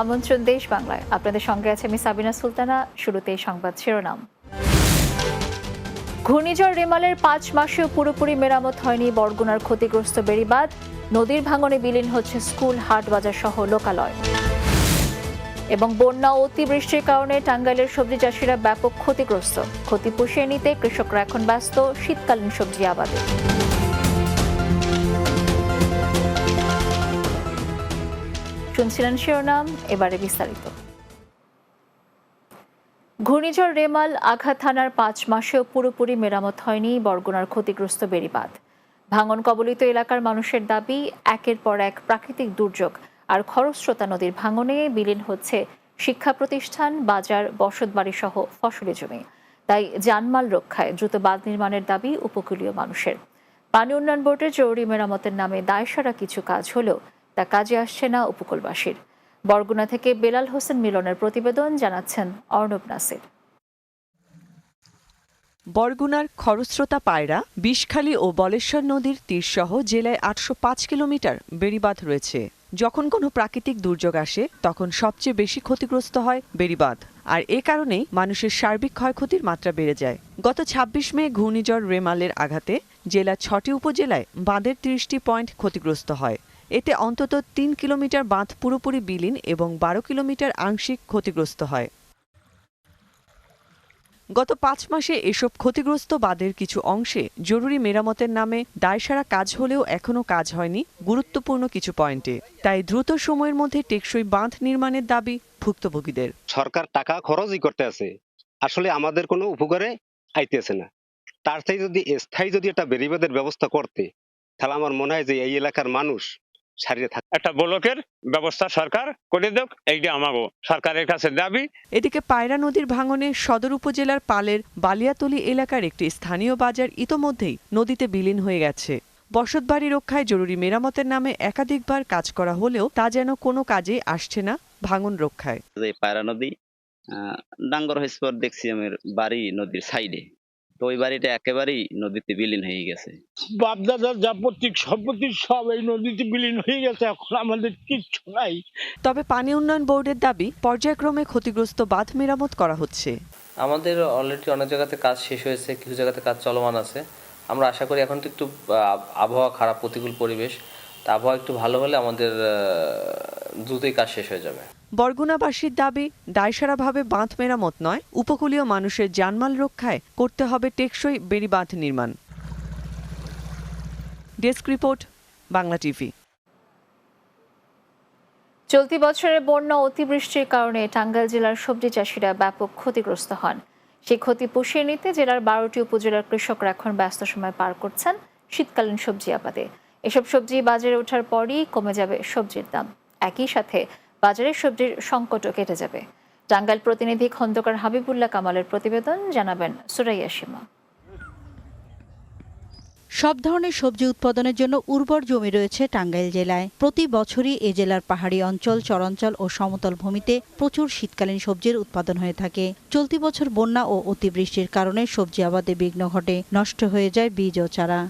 আমন্ত্রণ দেশ বাংলায়, আপনাদের সঙ্গে আছে আমি সাবিনা সুলতানা। শুরুতেই সংবাদ শিরোনাম। ঘূর্ণিঝড় রেমালের 5 মাসেও পুরোপুরি মেরামত হয়নি বরগুনার ক্ষতিগ্রস্ত বেড়িবাঁধ। নদীর ভাঙনে বিলীন হচ্ছে স্কুল, হাট বাজার সহ লোকালয়। এবং বন্যা ও অতিবৃষ্টির কারণে টাঙ্গাইলের সবজি চাষিরা ব্যাপক ক্ষতিগ্রস্ত। ক্ষতি পুষিয়ে নিতে কৃষকরা এখন ব্যস্ত শীতকালীন সবজি আবাদে। শুনছিলেন শিরোনাম, এবারে বিস্তারিত। ঘূর্ণিঝড় রেমাল আঘাত হানার 5 মাসেও পুরোপুরি মেরামত হয়নি বরগুনার ক্ষতিগ্রস্ত বেড়িবাঁধ। ভাঙন কবলিত এলাকার মানুষের দাবি, একের পর এক প্রাকৃতিক দুর্যোগ আর খরস্রোতা নদীর ভাঙনে বিলীন হচ্ছে শিক্ষা প্রতিষ্ঠান, বাজার, বসতবাড়ি সহ ফসলি জমি। তাই জানমাল রক্ষায় দ্রুত বাঁধ নির্মাণের দাবি উপকূলীয় মানুষের। পানি উন্নয়ন বোর্ডের জরুরি মেরামতের নামে দায়সারা কিছু কাজ হলেও তা কাজে আসছে না উপকূলবাসীর। বরগুনা থেকে বেলাল হোসেন মিলনের প্রতিবেদন, জানাচ্ছেন অর্ণব নাসির। বরগুনার খরস্রোতা পায়রা, বিষখালী ও বলেশ্বর নদীর তীরসহ জেলায় 805 কিলোমিটার বেড়িবাঁধ রয়েছে। যখন কোনো প্রাকৃতিক দুর্যোগ আসে তখন সবচেয়ে বেশি ক্ষতিগ্রস্ত হয় বেড়িবাঁধ, আর এ কারণেই মানুষের সার্বিক ক্ষয়ক্ষতির মাত্রা বেড়ে যায়। গত 26 মে ঘূর্ণিঝড় রেমালের আঘাতে জেলার 6টি উপজেলায় বাঁধের 30টি পয়েন্ট ক্ষতিগ্রস্ত হয়। এতে অন্তত 3 কিলোমিটার বাঁধ পুরোপুরি বিলীন এবং 12 কিলোমিটার আংশিক ক্ষতিগ্রস্ত হয়। গত 5 মাসে এসব ক্ষতিগ্রস্ত বাঁধের কিছু অংশে জরুরি মেরামতের নামে দায়সারা কাজ হলেও এখনও কাজ হয়নি গুরুত্বপূর্ণ কিছু পয়েন্টে। তাই দ্রুত সময়ের মধ্যে টেকসই বাঁধ নির্মাণের দাবি ভুক্তভোগীদের। সরকার টাকা খরচই করতে আছে, আসলে আমাদের কোনো উপকারে আইতেছে না। তার চাই যদি স্থায়ী একটা বেড়িবাঁধের ব্যবস্থা করতে, তাহলে আমার মনে হয় যে এই এলাকার মানুষ সারিয়ে থাকে। একটা ব্লকের ব্যবস্থা সরকার করে দেখ, এইটা আমাগো সরকারের কাছে দাবি। এদিকে পায়রা নদীর ভাঙনে সদর উপজেলার পালের বালিয়াতলী এলাকার একটি স্থানীয় বাজার ইতোমধ্যেই নদীতে বিলীন হয়ে গেছে। বসতবাড়ি রক্ষায় জরুরি মেরামতের নামে একাধিকবার কাজ করা হলেও তা যেন কোনো কাজে আসছে না ভাঙন রক্ষায়। পায়রা নদী ডাঙ্গর হয়েছে পর দেখছি আমার বাড়ি নদীর সাইডে, তো ওই বাড়িটা একেবারেই নদীতে বিলীন হয়ে গেছে। বাপদাদার যাপত্তিক সম্পত্তি সব এই নদীতে বিলীন হয়ে গেছে, এখন আমাদের কিচ্ছু নাই। তবে পানি উন্নয়ন বোর্ডের দাবি, পর্যায়ক্রমে ক্ষতিগ্রস্ত বাঁধ মেরামত করা হচ্ছে। আমাদের অলরেডি অনেক জায়গাতে কাজ শেষ হয়েছে, কিছু জায়গাতে কাজ চলমান আছে। আমরা আশা করি এখন তো একটু আবহাওয়া খারাপ, প্রতিকূল পরিবেশ, তা আবহাওয়া একটু ভালো হলে আমাদের দ্রুতই কাজ শেষ হয়ে যাবে। বরগুনাবাসীর দাবি, দায়সারাভাবে বাঁধ মেরামত নয়, উপকূলীয় মানুষের জানমাল রক্ষায় করতে হবে টেকসই বেড়িবাঁধ নির্মাণ। Desk report, Bangla TV. চলতি বছরে বন্যা অতিবৃষ্টির কারণে টাঙ্গাইল জেলার সবজি চাষিরা ব্যাপক ক্ষতিগ্রস্ত হন। সেই ক্ষতি পুষিয়ে নিতে জেলার 12টি উপজেলার কৃষকরা এখন ব্যস্ত সময় পার করছেন শীতকালীন সবজি আবাদে। এসব সবজি বাজারে ওঠার পরই কমে যাবে সবজির দাম, একই সাথে বাজারে সবজির সংকটও কেটে যাবে। টাঙ্গাইল প্রতিনিধি খন্দকার হাবিবুল্লাহ কামালের প্রতিবেদন, জানাবেন সুরাইয়া সীমা। সব ধরনের সবজি উৎপাদনের জন্য উর্বর জমি রয়েছে টাঙ্গাইল জেলায়। প্রতি বছরই এ জেলার পাহাড়ি অঞ্চল, চরাঞ্চল ও সমতল ভূমিতে প্রচুর শীতকালীন সবজির উৎপাদন হয়ে থাকে। চলতি বছর বন্যা ও অতিবৃষ্টির কারণে সবজি আবাদে বিঘ্ন ঘটে, নষ্ট হয়ে যায় বীজ ও চারা।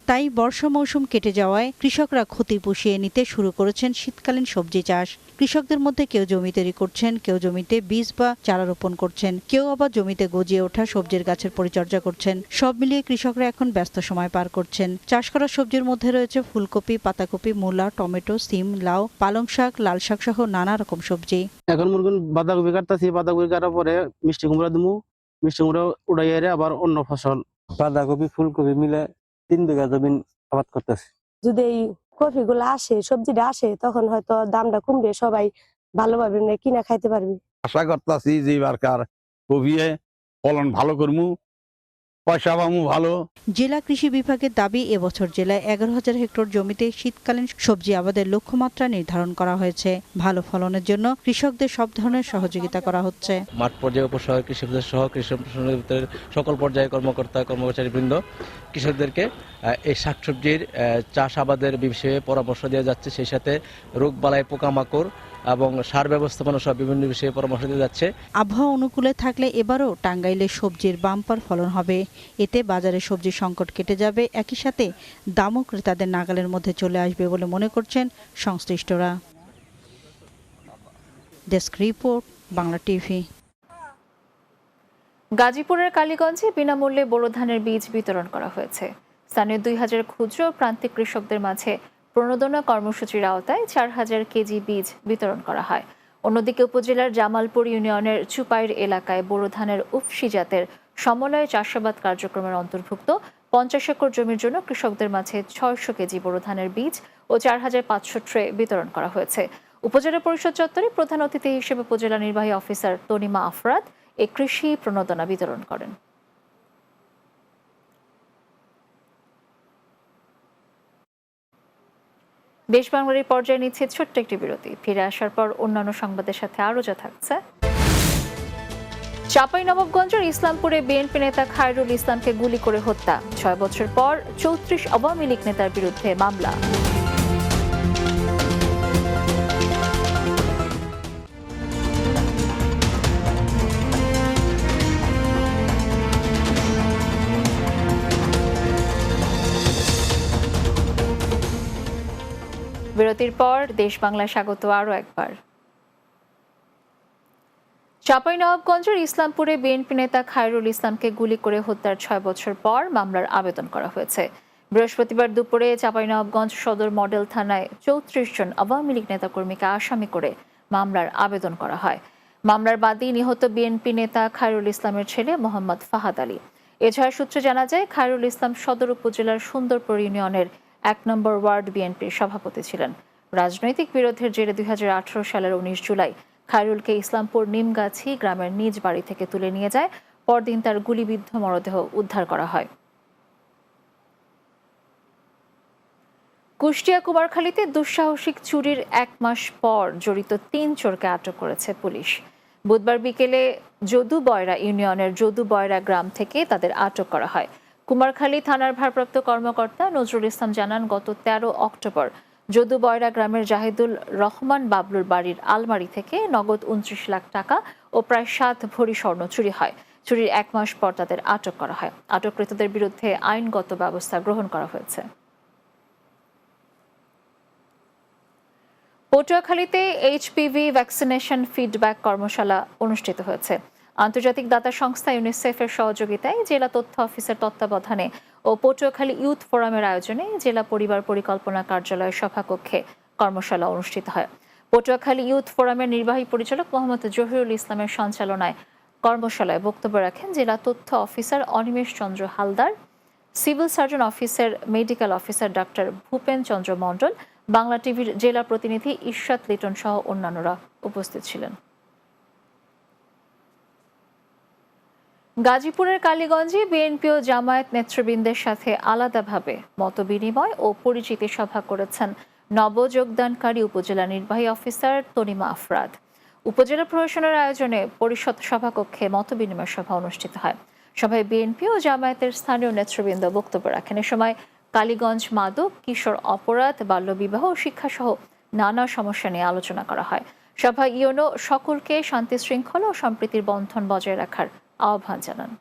তাই বর্ষা মৌসুম কেটে যাওয়ায় কৃষকরা ক্ষতি পুষিয়ে নিতে শুরু করেছেন শীতকালীন সবজি চাষ। কৃষকদের মধ্যে কেউ জমি তৈরি করছেন, কেউ জমিতে বীজ বা চারা রোপণ করছেন, কেউ আবার জমিতে গজিয়ে ওঠা সবজির গাছের পরিচর্যা করছেন। সব মিলিয়ে কৃষকরা এখন ব্যস্ত সময় পার করছেন। চাষ করা সবজির মধ্যে রয়েছে ফুলকপি, পাতাকপি, মূলা, টমেটো, সিম, লাউ, পালং শাক, লাল শাক সহ নানা রকম সবজি। এখন মুরগুন বাঁধাকপি কাটতেছি, বাঁধাকপি কাটার পরে মিষ্টি কুমড়া দিমু, মিষ্টি কুমড়া উড়াই আবার অন্য ফসল বাঁধাকপি ফুলকপি মিলে 3 বিঘা জমি আবাদ করতেছি। যদি এই কপিগুলো আসে, সবজিটা আসে, তখন হয়তো দামটা কমবে, সবাই ভালোভাবে কিনা খাইতে পারবে। আশা করতেছি যে এবারকার কপি ফলন ভালো করবো, পয়সা পাবো ভালো। জেলা কৃষি বিভাগের দাবি, এবছর জেলায় 11,000 হেক্টর জমিতে শীতকালীন সবজি আবাদের লক্ষ্যমাত্রা নির্ধারণ করা হয়েছে। ভালো ফলনের জন্য কৃষকদের সব ধরনের সহযোগিতা করা হচ্ছে। মাঠ পর্যায়ে উপসহায়ক কৃষকদের সহ কৃষক সকল পর্যায়ে কর্মকর্তা কর্মচারীবৃন্দ কৃষকদেরকে এই শাকসবজির চাষ আবাদের বিষয়ে পরামর্শ দেওয়া যাচ্ছে। সেই সাথে রোগ বালাই, পোকামাকড় এবং সার ব্যবস্থাপনা সব বিভিন্ন বিষয়ে পরামর্শ দেওয়া যাচ্ছে। আবহাওয়া অনুকূলে থাকলে এবারও টাঙ্গাইলে সবজির বাম্পার ফলন হবে। এতে বাজারে সবজির সংকট কেটে যাবে, একই সাথে দামও ক্রেতাদের নাগালের মধ্যে চলে আসবে বলে মনে করছেন সংশ্লিষ্টরা। Desk report, Bangla TV. গাজীপুরের কালীগঞ্জে বিনামূল্যে বোরো ধানের বীজ বিতরণ করা হয়েছে। স্থানীয় 2000 ক্ষুদ্র ও প্রান্তিক কৃষকদের মাঝে প্রণোদনা কর্মসূচির আওতায় 4000 কেজি বীজ বিতরণ করা হয়। অন্যদিকে উপজেলার জামালপুর ইউনিয়নের চুপাইর এলাকায় বোরো ধানের উফশি জাতের সমন্বয় চাষাবাদ কার্যক্রমের অন্তর্ভুক্ত 50 একর জমির জন্য কৃষকদের মাঝে 600 কেজি বোরো ধানের বীজ ও 4500 ট্রে বিতরণ করা হয়েছে। উপজেলা পরিষদ চত্বরে প্রধান অতিথি হিসেবে উপজেলা নির্বাহী অফিসার তনিমা আফরাদ এ কৃষি প্রণোদনা বিতরণ করেন। দেশ বাংলার এই পর্যায়ে নিচ্ছে ছোট্ট একটি বিরতি। ফিরে আসার পর অন্যান্য সংবাদের সাথে আরো যা থাকছে। চাঁপাইনবাবগঞ্জের ইসলামপুরে বিএনপি নেতা খায়রুল ইসলামকে গুলি করে হত্যা। 6 বছর পর 34 আওয়ামী লীগ নেতার বিরুদ্ধে মামলা। বিরতির পর দেশ বাংলা স্বাগত আরও একবার। চাঁপাইনবাবগঞ্জের ইসলামপুরে বিএনপি নেতা খায়রুল ইসলামকে গুলি করে হত্যার 6 বছর পর মামলার আবেদন করা হয়েছে। বৃহস্পতিবার দুপুরে চাঁপাইনবাবগঞ্জ সদর মডেল থানায় 34 জন আওয়ামী লীগ নেতাকর্মীকে আসামি করে মামলার আবেদন করা হয়। মামলার বাদী নিহত বিএনপি নেতা খায়রুল ইসলামের ছেলে মোহাম্মদ ফাহাদ আলী। এছাড়া সূত্রে জানা যায় খায়রুল ইসলাম সদর উপজেলার সুন্দরপুর ইউনিয়নের 1 নম্বর ওয়ার্ড বিএনপির সভাপতি ছিলেন। রাজনৈতিক বিরোধের জেরে 2018 সালের 19 জুলাই খায়রুলকে ইসলামপুর নিমগাছি গ্রামের নিজ বাড়ি থেকে তুলে নিয়ে যায়। পরদিন তার গুলিবিদ্ধ মরদেহ উদ্ধার করা হয়। কুষ্টিয়া কুমারখালীতে দুঃসাহসিক চুরির 1 মাস পর জড়িত 3 চোরকে আটক করেছে পুলিশ। বুধবার বিকেলে যদুবয়রা ইউনিয়নের যদুবয়রা গ্রাম থেকে তাদের আটক করা হয়। কুমারখালী থানার ভারপ্রাপ্ত কর্মকর্তা নজরুল ইসলাম জানান, গত 13 অক্টোবর যদুবয়রা গ্রামের জাহিদুল রহমান বাবলুর বাড়ির আলমারি থেকে নগদ 29 লাখ টাকা ও প্রায় 7 ভরি স্বর্ণ চুরি হয়। চুরির 1 মাস পর তাদের আটক করা হয়। আটককৃতদের বিরুদ্ধে আইনগত ব্যবস্থা গ্রহণ করা হয়েছে। পটুয়াখালীতে এইচপিভি ভ্যাকসিনেশন ফিডব্যাক কর্মশালা অনুষ্ঠিত হয়েছে। আন্তর্জাতিক দাতা সংস্থা ইউনিসেফের সহযোগিতায় জেলা তথ্য অফিসের তত্ত্বাবধানে ও পটুয়াখালী ইউথ ফোরামের আয়োজনে জেলা পরিবার পরিকল্পনা কার্যালয়ের সভাকক্ষে কর্মশালা অনুষ্ঠিত হয়। পটুয়াখালী ইউথ ফোরামের নির্বাহী পরিচালক মোহাম্মদ জহিরুল ইসলামের সঞ্চালনায় কর্মশালায় বক্তব্য রাখেন জেলা তথ্য অফিসার অনিমেষ চন্দ্র হালদার, সিভিল সার্জন অফিসের মেডিকেল অফিসার ডাক্তার ভূপেন চন্দ্র মণ্ডল, বাংলা টিভির জেলা প্রতিনিধি ইশরাত লিটন সহ অন্যান্যরা উপস্থিত ছিলেন। গাজীপুরের কালীগঞ্জে বিএনপি ও জামায়াত নেতৃবৃন্দের সাথে আলাদাভাবে মতবিনিময় ও পরিচিতি সভা করেছেন নবযোগদানকারী উপজেলা নির্বাহী অফিসার তনিমা আফরাদ। উপজেলা প্রশাসনের আয়োজনে পরিষদ সভাকক্ষে মতবিনিময় সভা অনুষ্ঠিত হয়। সভায় বিএনপি ও জামায়াতের স্থানীয় নেতৃবৃন্দ বক্তব্য রাখেন। এ সময় কালীগঞ্জ মাদক, কিশোর অপরাধ, বাল্যবিবাহ ও শিক্ষাসহ নানা সমস্যা নিয়ে আলোচনা করা হয়। সভায় ইউনো সকলকে শান্তি শৃঙ্খলা ও সম্প্রীতির বন্ধন বজায় রাখার আহ্বান জানান।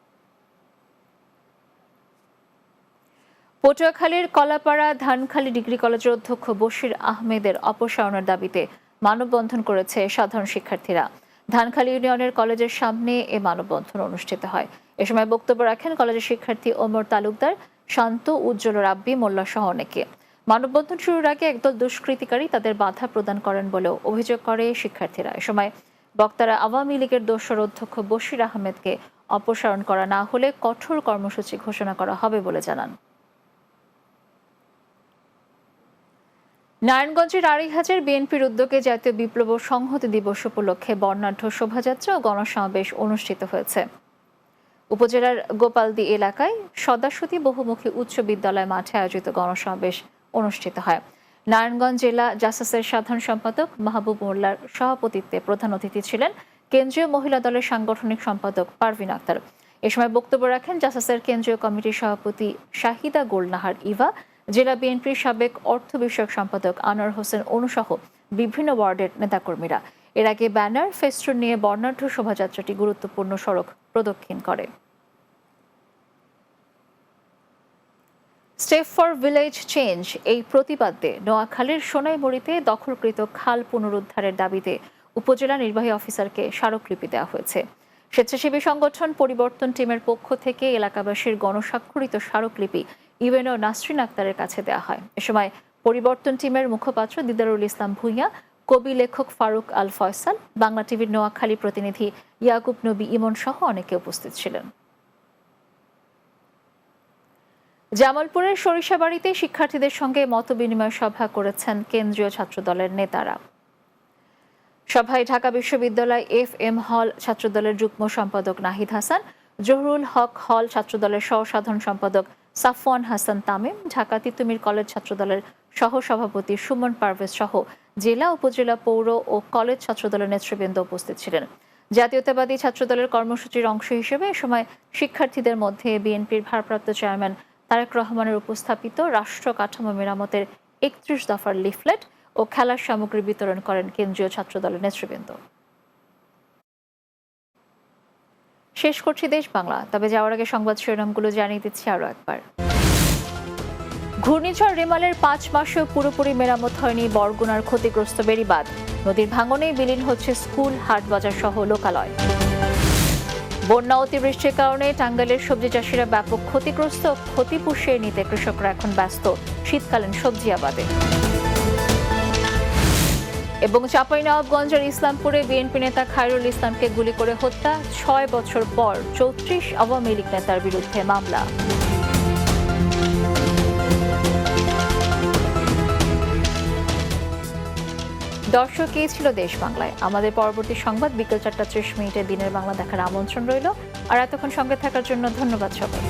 পটুয়াখালীর কলাপাড়া ধানখালী ডিগ্রি কলেজের অধ্যক্ষ বশির আহমেদের অপসারণের দাবিতে মানববন্ধন করেছে সাধারণ শিক্ষার্থীরা। ধানখালী ইউনিয়নের কলেজের সামনে এ মানববন্ধন অনুষ্ঠিত হয়। এ সময় বক্তব্য রাখেন কলেজের শিক্ষার্থী ওমর তালুকদার, শান্ত, উজ্জ্বল রাব্বি মোল্লা সহ অনেকে। মানববন্ধন শুরুর আগে একদল দুষ্কৃতিকারী তাদের বাধা প্রদান করেন বলেও অভিযোগ করে শিক্ষার্থীরা। এ সময় বক্তারা আওয়ামী লীগের দোসর অধ্যক্ষ বশির আহমেদকে অপসারণ করা না হলে কঠোর কর্মসূচি ঘোষণা করা হবে বলে জানান। নারায়ণগঞ্জের আড়াইহাজার বিএনপির উদ্যোগে জাতীয় বিপ্লব ও সংহতি দিবস উপলক্ষে বর্ণাঢ্য শোভাযাত্রা ও গণসমাবেশ অনুষ্ঠিত হয়েছে। উপজেলার গোপালদি এলাকায় সদাসতী বহুমুখী উচ্চ বিদ্যালয় মাঠে আয়োজিত গণসমাবেশ অনুষ্ঠিত হয়। নারায়ণগঞ্জ জেলা জাসাসের সাধারণ সম্পাদক মাহবুব মোল্লার সভাপতিত্বে প্রধান অতিথি ছিলেন কেন্দ্রীয় মহিলা দলের সাংগঠনিক সম্পাদক পারভিন আক্তার। এ সময় বক্তব্য রাখেন জাসাসের কেন্দ্রীয় কমিটির সভাপতি শাহিদা গোলনাহার ইভা, জেলা বিএনপির সাবেক অর্থ বিষয়ক সম্পাদক আনোয়ার হোসেন অনুসহ বিভিন্ন ওয়ার্ডের নেতাকর্মীরা। এর আগে ব্যানার, ফেস্টুন নিয়ে বর্ণাঢ্য শোভাযাত্রাটি গুরুত্বপূর্ণ সড়ক প্রদক্ষিণ করে। স্টেপ ফর ভিলেজ চেঞ্জ এই প্রতিবাদে নোয়াখালীর সোনাইমুড়িতে দখলকৃত খাল পুনরুদ্ধারের দাবিতে উপজেলা নির্বাহী অফিসারকে স্মারকলিপি দেওয়া হয়েছে। স্বেচ্ছাসেবী সংগঠন পরিবর্তন টিমের পক্ষ থেকে এলাকাবাসীর গণস্বাক্ষরিত স্মারকলিপি ইউএনও নাসরিন আক্তারের কাছে দেওয়া হয়। এ সময় পরিবর্তন টিমের মুখপাত্র দিদারুল ইসলাম ভূঁইয়া, কবি লেখক ফারুক আল ফয়সাল, বাংলা টিভির নোয়াখালী প্রতিনিধি ইয়াকুব নবী ইমন সহ অনেকে উপস্থিত ছিলেন। জামালপুরের সরিষাবাড়িতে শিক্ষার্থীদের সঙ্গে মতবিনিময় সভা করেছেন কেন্দ্রীয় ছাত্রদলের নেতারা। সভায় ঢাকা বিশ্ববিদ্যালয় FM হল ছাত্রদলের যুগ্ম সম্পাদক নাহিদ হাসান, জহুরুল হক হল ছাত্রদলের সহসাধারণ সম্পাদক সাফওয়ান হাসান তামিম, ঢাকা তিতুমির কলেজ ছাত্রদলের সহসভাপতি সুমন পারভেজ সহ জেলা, উপজেলা, পৌর ও কলেজ ছাত্রদলের নেতৃবৃন্দ উপস্থিত ছিলেন। জাতীয়তাবাদী ছাত্রদলের কর্মসূচির অংশ হিসেবে এ সময় শিক্ষার্থীদের মধ্যে বিএনপির ভারপ্রাপ্ত চেয়ারম্যান তারেক রহমানের উপস্থাপিত রাষ্ট্র কাঠামো মেরামতের 31 দফার লিফলেট ও খেলার সামগ্রী বিতরণ করেন কেন্দ্রীয় ছাত্রদলের নেতৃবৃন্দ। শেষ করছি দেশ বাংলা, তবে যাওয়ার আগে সংবাদ শিরোনামগুলো জানিয়ে দিচ্ছি আরো একবার। ঘূর্ণিঝড় রেমালের 5 মাসেও পুরোপুরি মেরামত হয়নি বরগুনার ক্ষতিগ্রস্ত বেড়িবাঁধ। নদীর ভাঙনেই বিলীন হচ্ছে স্কুল, হাট বাজার সহ লোকালয়। বন্যা অতিবৃষ্টির কারণে টাঙ্গাইলের সবজি চাষিরা ব্যাপক ক্ষতিগ্রস্ত, ক্ষতি পুষিয়ে নিতে কৃষকরা এখন ব্যস্ত শীতকালীন সবজি আবাদে। এবং চাঁপাইনবাবগঞ্জের ইসলামপুরে বিএনপি নেতা খায়রুল ইসলামকে গুলি করে হত্যা, 6 বছর পর 34 আওয়ামী লীগ নেতার বিরুদ্ধে মামলা। দর্শক, এই ছিল দেশ বাংলায়। আমাদের পরবর্তী সংবাদ বিকেল 4টা 30 মিনিটে দিনের বাংলা দেখার আমন্ত্রণ রইল। আর এতক্ষণ সঙ্গে থাকার জন্য ধন্যবাদ সবাই।